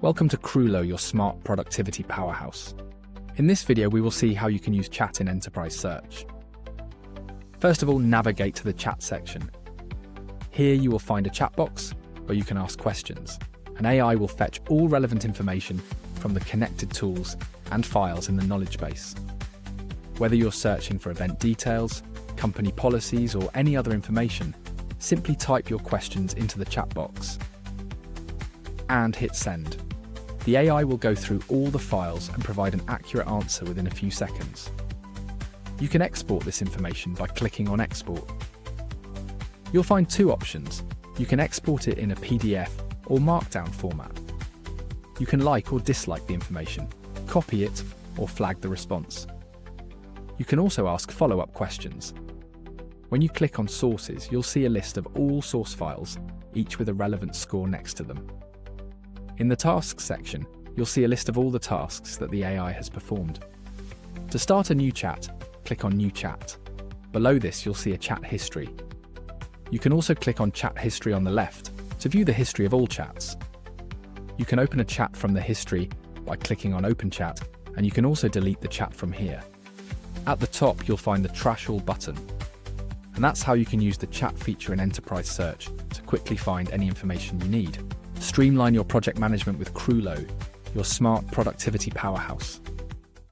Welcome to Kroolo, your smart productivity powerhouse. In this video, we will see how you can use chat in Enterprise Search. First of all, navigate to the chat section. Here you will find a chat box where you can ask questions. An AI will fetch all relevant information from the connected tools and files in the knowledge base. Whether you're searching for event details, company policies, or any other information, simply type your questions into the chat box and hit send. The AI will go through all the files and provide an accurate answer within a few seconds. You can export this information by clicking on Export. You'll find two options. You can export it in a PDF or Markdown format. You can like or dislike the information, copy it, or flag the response. You can also ask follow-up questions. When you click on Sources, you'll see a list of all source files, each with a relevant score next to them. In the Tasks section, you'll see a list of all the tasks that the AI has performed. To start a new chat, click on New Chat. Below this, you'll see a chat history. You can also click on Chat History on the left to view the history of all chats. You can open a chat from the history by clicking on Open Chat, and you can also delete the chat from here. At the top, you'll find the Trash All button. And that's how you can use the chat feature in Enterprise Search to quickly find any information you need. Streamline your project management with Kroolo, your smart productivity powerhouse.